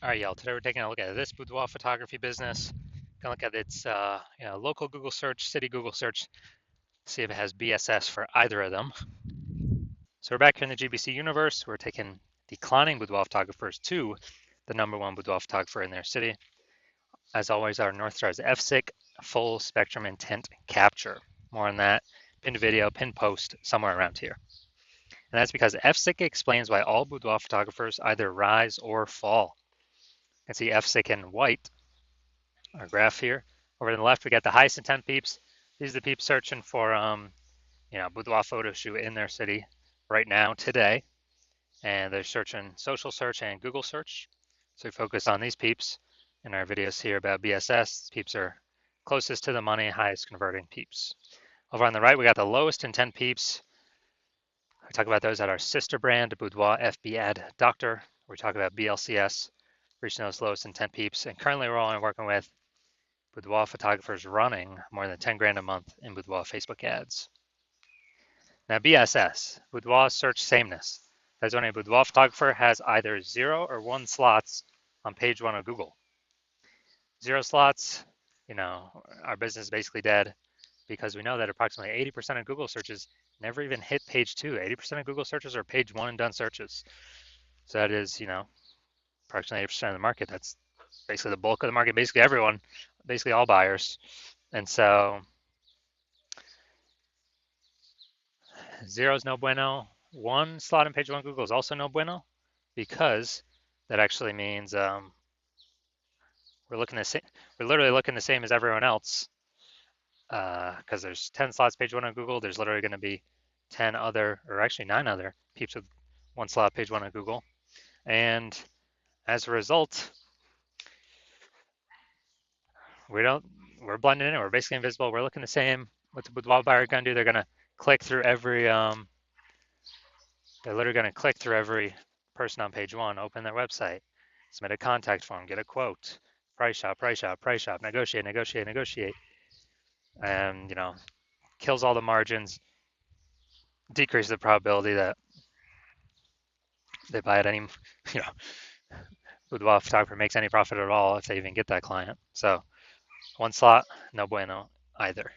All right, y'all. Today we're taking a look at this boudoir photography business. Gonna look at its local Google search, city Google search, see if it has BSS for either of them. So we're back here in the GBC universe. We're taking declining boudoir photographers to the #1 boudoir photographer in their city. As always, our North Star is FSIC, full spectrum intent capture. More on that, pinned video, pinned post, somewhere around here. And that's because FSIC explains why all boudoir photographers either rise or fall. You can see FSIC in white, our graph here. Over to the left, we got the highest intent peeps. These are the peeps searching for, boudoir photo shoot in their city right now, today. And they're searching social search and Google search. So we focus on these peeps in our videos here about BSS. Peeps are closest to the money, highest converting peeps. Over on the right, we got the lowest intent peeps. We talk about those at our sister brand, Boudoir FB Ad Doctor. We talk about BLCS, reaching those lowest intent peeps. And currently, we're only working with boudoir photographers running more than 10 grand a month in boudoir Facebook ads. Now, BSS, boudoir search sameness. That's when a boudoir photographer has either 0 or 1 slots on page 1 of Google. 0 slots, our business is basically dead because we know that approximately 80% of Google searches never even hit page 2. 80% of Google searches are page 1 and done searches. So that is, approximately 80% of the market. That's basically the bulk of the market, basically everyone, basically all buyers. And so 0 is no bueno. 1 slot on page 1 Google is also no bueno because that actually means we're literally looking the same as everyone else because there's 10 slots page 1 on Google. There's literally going to be 10 other, or actually 9 other peeps with 1 slot page 1 on Google. And as a result, we're blending in. We're basically invisible. We're looking the same. What's the boudoir buyer going to do? They're going to click through every they're literally going to click through every person on page 1, open their website, submit a contact form, get a quote, price shop, price shop, price shop, negotiate, negotiate, negotiate, and kills all the margins, decreases the probability that they buy at any, boudoir photographer makes any profit at all if they even get that client. So 1 slot, no bueno either.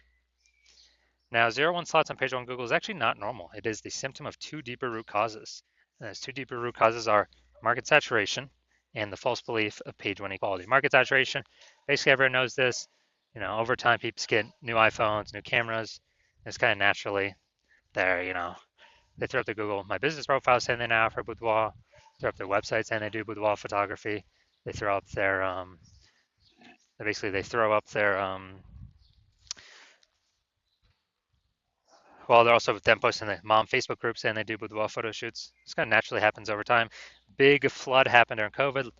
Now, 0-1 slots on page 1 Google is actually not normal. It is the symptom of 2 deeper root causes. And those 2 deeper root causes are market saturation and the false belief of page 1 equality. Market saturation, basically everyone knows this. Over time, people get new iPhones, new cameras. It's kind of naturally there, they throw up the Google My Business profile saying they now offer boudoir, throw up their website saying they do boudoir photography. They throw up their, well, they're also then posting the mom Facebook group saying they do boudoir photo shoots. This kind of naturally happens over time. Big flood happened during COVID.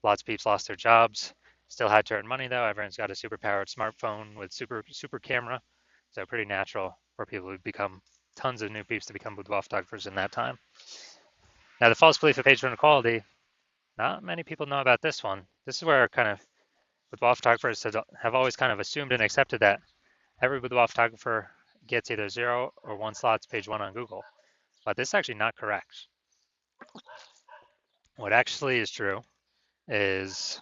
Lots of people lost their jobs. Still had to earn money though. Everyone's got a super powered smartphone with super camera. So pretty natural for people to become tons of new peeps to become boudoir photographers in that time. Now the false belief of page 1 equality, not many people know about this one. This is where kind of boudoir photographers have always kind of assumed and accepted that every boudoir photographer gets either 0 or 1 slots page 1 on Google. But this is actually not correct. What actually is true is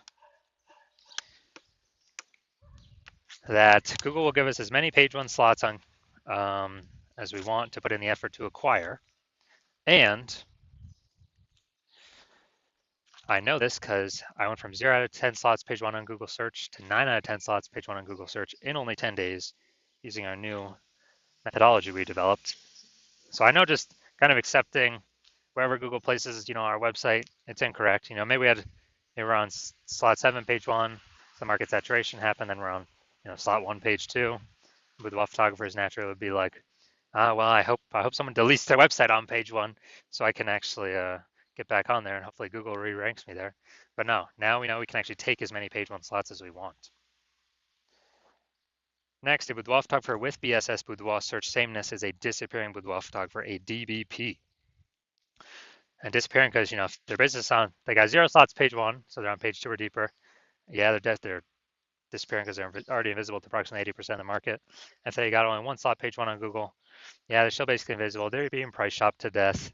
that Google will give us as many page 1 slots on as we want to put in the effort to acquire. And I know this because I went from 0 out of 10 slots page 1 on Google search to 9 out of 10 slots page 1 on Google search in only 10 days using our new methodology we developed. So I know just kind of accepting wherever Google places, our website, it's incorrect. Maybe we're on slot 7, page 1, the market saturation happened, then we're on, slot 1, page 2. Boudoir photographers naturally would be like, well, I hope someone deletes their website on page 1 so I can actually get back on there and hopefully Google re-ranks me there. But no, now we know we can actually take as many page 1 slots as we want. Next, a boudoir photographer with BSS boudoir search sameness is a disappearing boudoir photographer, a DBP. And disappearing because, if their business they got 0 slots page 1, so they're on page 2 or deeper. Yeah, they're disappearing because they're already invisible to approximately 80% of the market. If they got only 1 slot page 1 on Google, yeah, they're still basically invisible. They're being price shopped to death.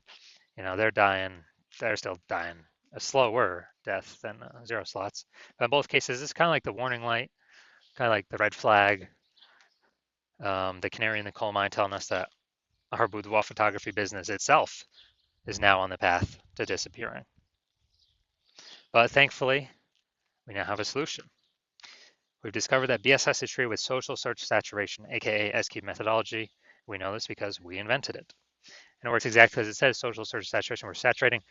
They're dying. They're still dying a slower death than 0 slots. But in both cases, it's kind of like the warning light, kind of like the red flag, the canary in the coal mine telling us that our boudoir photography business itself is now on the path to disappearing. But thankfully, we now have a solution. We've discovered that BSS is treated with social search saturation, aka S-cube methodology. We know this because we invented it. And it works exactly as it says, social search saturation. We're saturating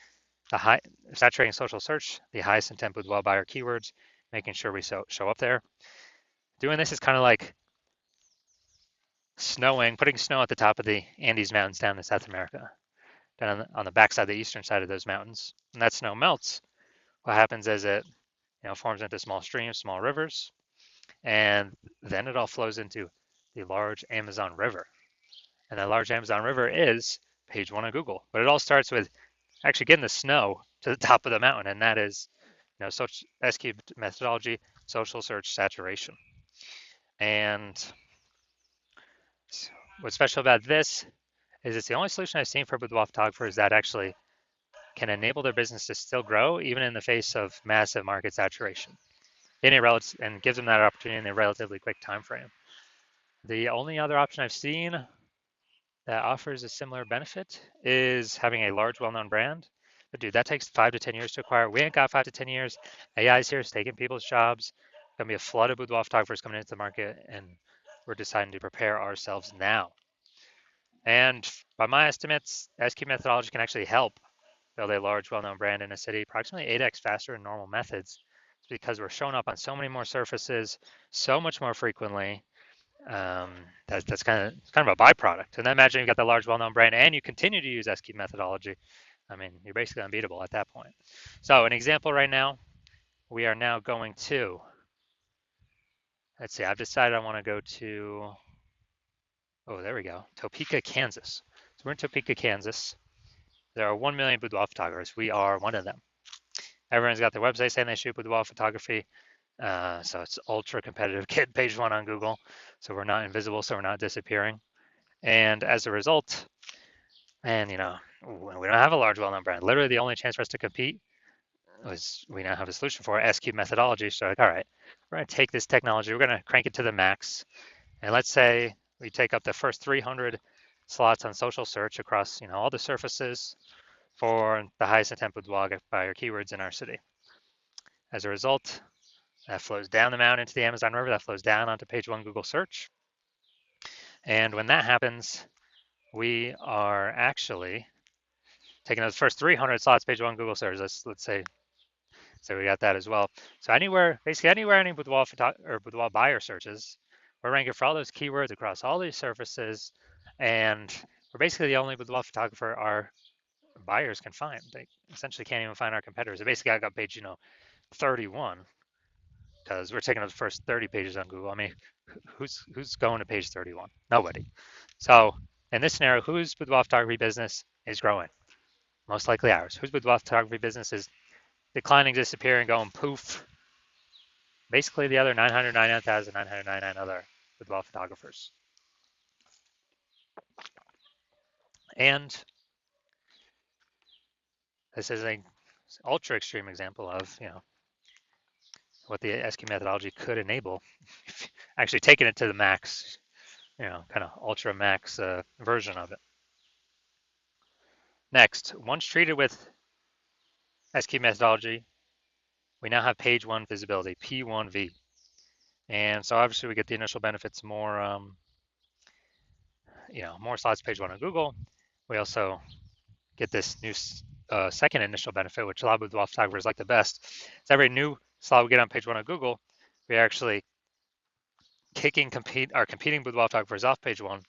social search, the highest intent boudoir buyer keywords, making sure we show up there. Doing this is kind of like putting snow at the top of the Andes Mountains down in South America, down on the backside, the eastern side of those mountains. When that snow melts, what happens is it forms into small streams, small rivers, and then it all flows into the large Amazon River. And that large Amazon River is page 1 of Google. But it all starts with actually getting the snow to the top of the mountain, and that is S-cube methodology, social search saturation. And what's special about this is it's the only solution I've seen for boudoir photographers that actually can enable their business to still grow even in the face of massive market saturation and gives them that opportunity in a relatively quick time frame. The only other option I've seen that offers a similar benefit is having a large, well-known brand. But dude, that takes 5 to 10 years to acquire. We ain't got 5 to 10 years. AI is here, it's taking people's jobs. Gonna be a flood of boudoir photographers coming into the market, and we're deciding to prepare ourselves now. And by my estimates, S-cube methodology can actually help build a large, well-known brand in a city approximately 8x faster than normal methods. It's because we're showing up on so many more surfaces, so much more frequently. That's kind of a byproduct. And then imagine you've got the large, well-known brand, and you continue to use S-cube methodology. I mean, you're basically unbeatable at that point. So an example right now, we are now going to, let's see, I've decided I want to go to, oh, there we go, Topeka, Kansas. So we're in Topeka, Kansas. There are 1 million boudoir photographers. We are one of them. Everyone's got their website saying they shoot boudoir photography. So it's ultra competitive. Get page 1 on Google. So we're not invisible, so we're not disappearing. And as a result, and we don't have a large, well-known brand. Literally, the only chance for us to compete was we now have a solution for S-cube methodology. So like, all right, we're going to take this technology, we're going to crank it to the max, and let's say we take up the first 300 slots on social search across all the surfaces for the highest intent boudoir buyer keywords in our city. As a result, that flows down the mountain into the Amazon River. That flows down onto page 1 Google search. And when that happens, we are actually taking those first 300 slots, page 1 Google search. Let's say we got that as well. So basically anywhere any boudoir buyer searches, we're ranking for all those keywords across all these surfaces, and we're basically the only boudoir photographer our buyers can find. They essentially can't even find our competitors. They basically got page 31 because we're taking the first 30 pages on Google. I mean, who's going to page 31? Nobody. So in this scenario, whose boudoir photography business is growing? Most likely ours. Whose boudoir photography business is declining, disappearing, going poof? Basically the other 999,999 other boudoir photographers. And this is an ultra extreme example of what the S-cube methodology could enable. Actually taking it to the max, kind of ultra max version of it. Next, once treated with S-cube methodology, we now have page 1 visibility, P1V. And so obviously we get the initial benefits, more slots page 1 on Google. We also get this new second initial benefit, which a lot of boudoir photographers like the best. It's every new slot we get on page 1 on Google, we are actually kicking our competing boudoir photographers off page 1,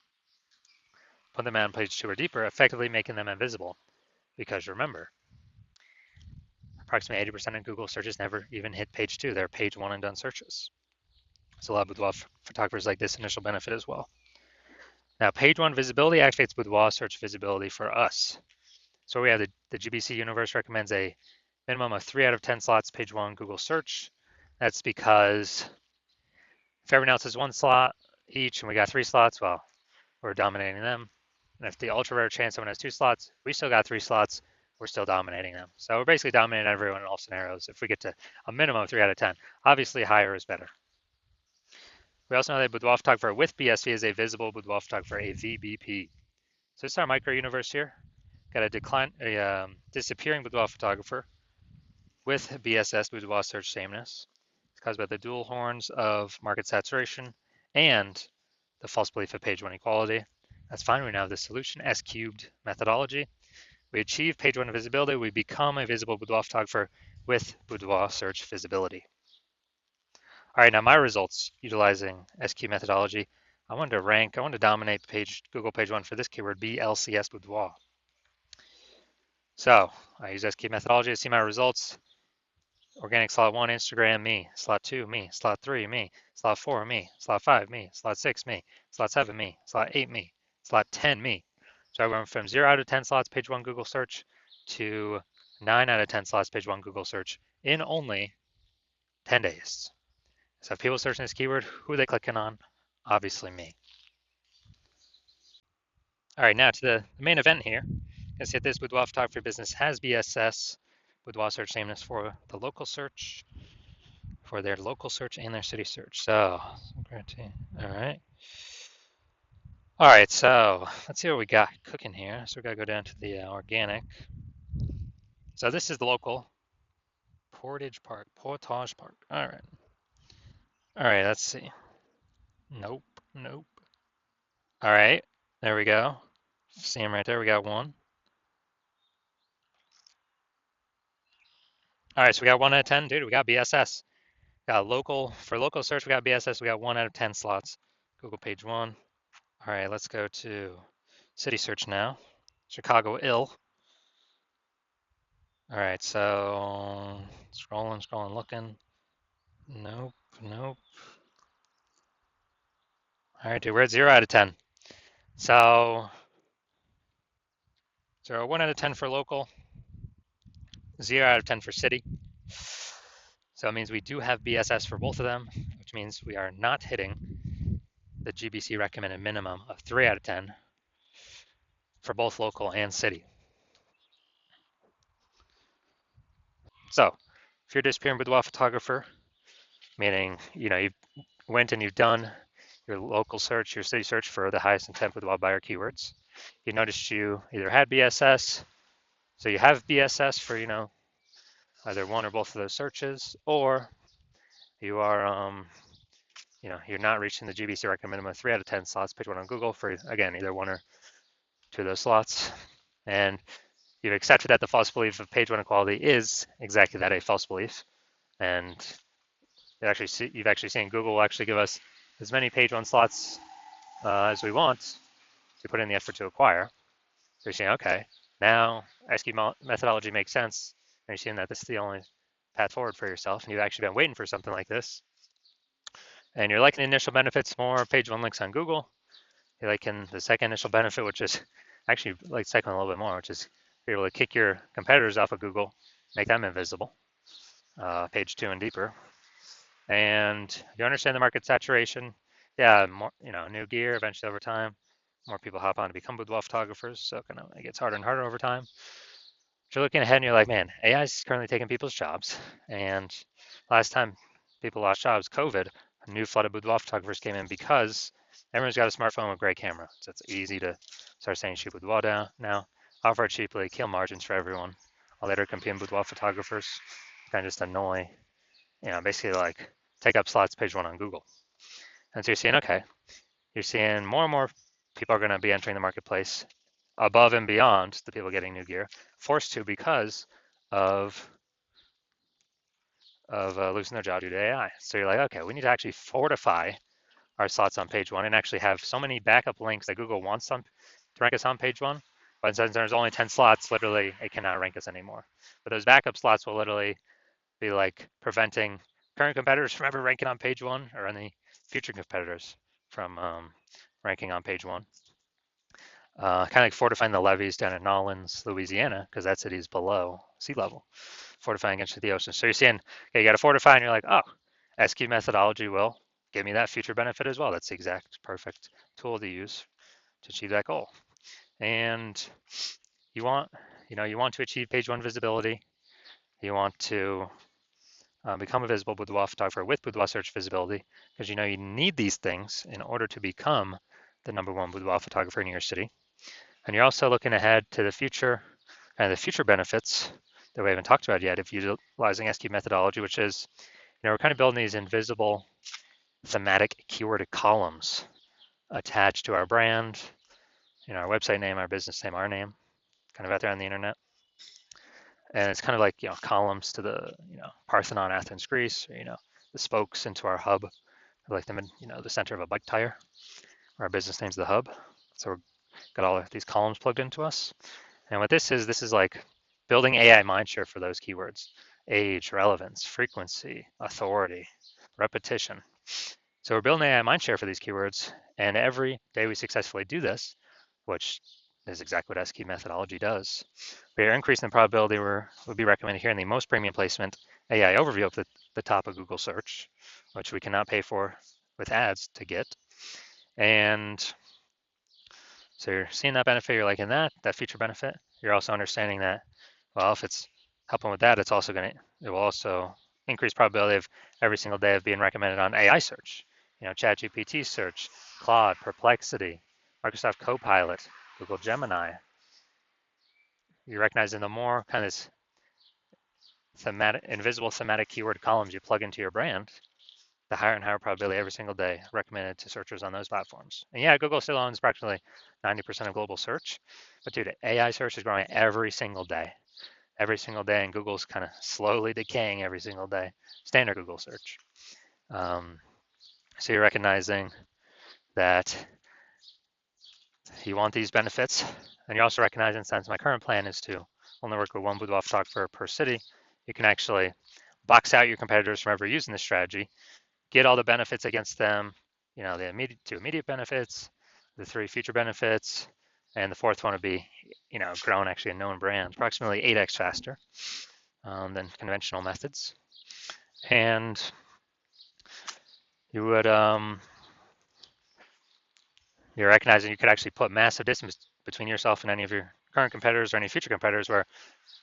put them on page 2 or deeper, effectively making them invisible. Because remember, approximately 80% of Google searches never even hit page 2. They're page 1 and done searches. So a lot of boudoir photographers like this initial benefit as well. Now, page 1 visibility activates boudoir search visibility for us. So we have the GBC universe recommends a minimum of 3 out of 10 slots page 1 Google search. That's because if everyone else has 1 slot each and we got 3 slots, well, we're dominating them. And if the ultra rare chance someone has 2 slots, we still got 3 slots, we're still dominating them. So we're basically dominating everyone in all scenarios if we get to a minimum of 3 out of 10. Obviously, higher is better. We also know that boudoir photographer with BSV is a visible boudoir photographer, a VBP. So this is our micro universe here. Got a disappearing boudoir photographer with BSS, boudoir search sameness. It's caused by the dual horns of market saturation and the false belief of page one equality. That's fine. We now have the solution S cubed methodology. We achieve page one visibility. We become a visible boudoir photographer with boudoir search visibility. All right, now my results utilizing SQ methodology. I wanted to dominate Google page one for this keyword, BLCS boudoir. So I use SQ methodology to see my results. Organic slot 1, Instagram, me. Slot 2, me. Slot 3, me. Slot 4, me. Slot 5, me. Slot 6, me. Slot 7, me. Slot 8, me. Slot 10, me. So I went from 0 out of 10 slots page 1 Google search to 9 out of 10 slots page 1 Google search in only 10 days. So if people searching this keyword, who are they clicking on? Obviously me. All right, now to the main event here. You see that this boudoir photography business has BSS, boudoir search sameness for the local search, for their local search and their city search. So, all right. All right, so let's see what we got cooking here. So we gotta go down to the organic. So this is the local Portage Park. All right. All right, let's see. Nope, nope. All right, there we go. See him right there. We got one. All right, so we got 1 out of 10. Dude, we got BSS. Got for local search, we got BSS. We got 1 out of 10 slots. Google page one. All right, let's go to city search now. Chicago ill. All right, so scrolling, looking. Nope, nope. All right, dude, we're at 0 out of 10. So 1 out of 10 for local, 0 out of 10 for city. So it means we do have BSS for both of them, which means we are not hitting the GBC recommended minimum of 3 out of 10 for both local and city. So if you're disappearing boudoir photographer, meaning you went and you've done your local search, your city search for the highest intent boudoir buyer keywords, you noticed you either had BSS, so you have BSS for either one or both of those searches, or you are you're not reaching the GBC recommended minimum of 3 out of 10 slots page one on Google for again either one or two of those slots, and you've accepted that the false belief of page one equality is exactly that, a false belief, and you've actually seen Google will actually give us as many page one slots as we want to put in the effort to acquire. So you're saying, okay, now SQ methodology makes sense, and you're seeing that this is the only path forward for yourself, and you've actually been waiting for something like this, and you're liking the initial benefits more, page one links on Google. You're liking the second initial benefit, which is actually like second a little bit more, which is you're able to kick your competitors off of Google, make them invisible, page two and deeper. And you understand the market saturation. Yeah, more, new gear eventually over time. More people hop on to become boudoir photographers, so it gets harder and harder over time. But you're looking ahead and you're like, man, AI is currently taking people's jobs. And last time people lost jobs, COVID, a new flood of boudoir photographers came in because everyone's got a smartphone with a great camera. So it's easy to start saying shoot boudoir down now, offer it cheaply, kill margins for everyone. I'll later compete in boudoir photographers, kind of just annoy, basically like take up slots page one on Google. And so you're seeing, okay, you're seeing more and more people are going to be entering the marketplace above and beyond the people getting new gear, forced to because of losing their job due to AI. So you're like, okay, we need to actually fortify our slots on page one and actually have so many backup links that Google wants to rank us on page one. But since there's only 10 slots, literally, it cannot rank us anymore. But those backup slots will literally be like preventing current competitors from ever ranking on page one or any future competitors from ranking on page one. Kind of like fortifying the levees down in Nolens, Louisiana, because that city is below sea level, fortifying against the ocean. So you're seeing, okay, you got to fortify, and you're like, oh, SQ methodology will give me that future benefit as well. That's the exact perfect tool to use to achieve that goal. And you want you want to achieve page one visibility. You want to become a visible boudoir photographer with boudoir search visibility, because you need these things in order to become the #1 boudoir photographer in your city. And you're also looking ahead to the future and the future benefits that we haven't talked about yet of utilizing SQ methodology, which is, we're kind of building these invisible thematic keyword columns attached to our brand, our website name, our business name, our name, kind of out there on the internet. And it's kind of like, columns to the, Parthenon, Athens, Greece, or, the spokes into our hub, like them in, the center of a bike tire. Our business name's the hub. So we've got all of these columns plugged into us. And what this is like building AI mindshare for those keywords: age, relevance, frequency, authority, repetition. So we're building AI mindshare for these keywords, and every day we successfully do this, which is exactly what SQ methodology does, we are increasing the probability we'll be recommended here in the most premium placement AI overview at the top of Google search, which we cannot pay for with ads to get. And so you're seeing that benefit, you're liking that feature benefit. You're also understanding that, well, if it's helping with that, it will also increase probability of every single day of being recommended on AI search, ChatGPT search, Claude, Perplexity, Microsoft Copilot, Google Gemini. You're recognizing the more kind of invisible thematic keyword columns you plug into your brand, the higher and higher probability every single day recommended to searchers on those platforms. And yeah, Google still owns practically 90% of global search, but dude, AI search is growing every single day, and Google's kind of slowly decaying every single day. Standard Google search. So you're recognizing that you want these benefits, and you're also recognizing, since my current plan is to only work with one boudoir photographer per city, you can actually box out your competitors from ever using this strategy, get all the benefits against them, the two immediate benefits, the 3 future benefits, and the 4th one would be, grown actually a known brand, approximately 8x faster than conventional methods. And you would, you're recognizing you could actually put massive distance between yourself and any of your current competitors or any future competitors, where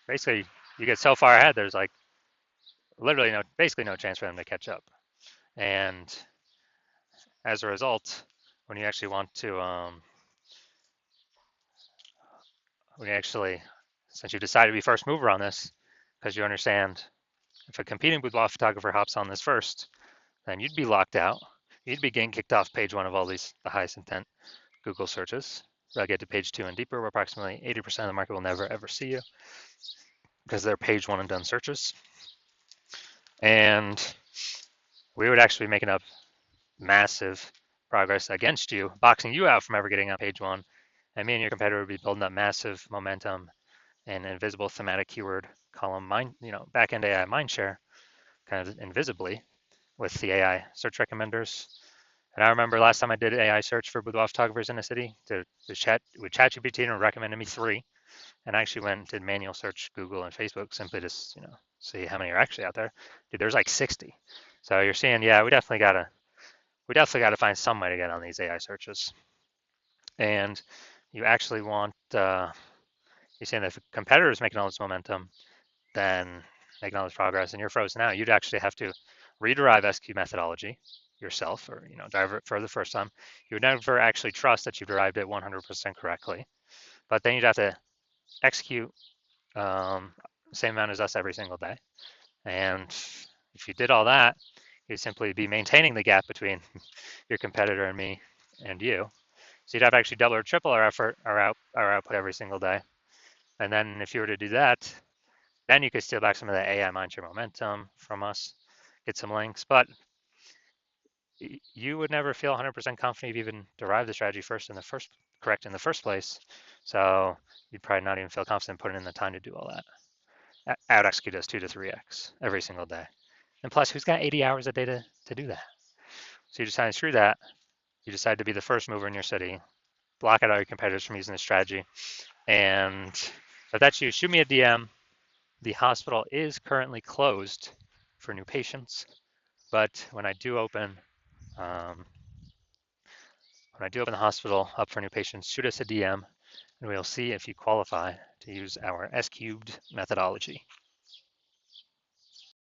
basically you get so far ahead, there's like literally basically no chance for them to catch up. And as a result, when you actually want to, since you decided to be first mover on this, because you understand if a competing boudoir photographer hops on this first, then you'd be locked out. You'd be getting kicked off page 1 of all the highest intent Google searches. They'll get to page 2 and deeper, where approximately 80% of the market will never ever see you because they're page 1 and done searches. And we would actually be making up massive progress against you, boxing you out from ever getting on page 1. And me and your competitor would be building up massive momentum and invisible thematic keyword column back-end AI mindshare, kind of invisibly, with the AI search recommenders. And I remember last time I did AI search for boudoir photographers in a city, with ChatGPT, and recommended me 3. And I actually went and did manual search Google and Facebook, simply to see how many are actually out there. Dude, there's like 60. So you're seeing, yeah, we definitely gotta find some way to get on these AI searches. And you actually want, you're saying that if a competitor is making all this momentum, then making all this progress, and you're frozen out, you'd actually have to rederive SQ methodology yourself, or derive it for the first time. You would never actually trust that you derived it 100% correctly, but then you'd have to execute same amount as us every single day. And if you did all that, you'd simply be maintaining the gap between your competitor and me and you. So you'd have to actually double or triple our effort, our output every single day. And then if you were to do that, then you could steal back some of the AI mindshare momentum from us, get some links, but you would never feel 100% confident you've even derived the strategy correct in the first place. So you'd probably not even feel confident putting in the time to do all that. Out execute us 2 to 3x every single day. And plus, who's got 80 hours a day to do that? So you decide to screw that. You decide to be the first mover in your city, block out all your competitors from using this strategy. And if that's you, shoot me a DM. The hospital is currently closed for new patients, but when I do open the hospital up for new patients, shoot us a DM. and we'll see if you qualify to use our S cubed methodology.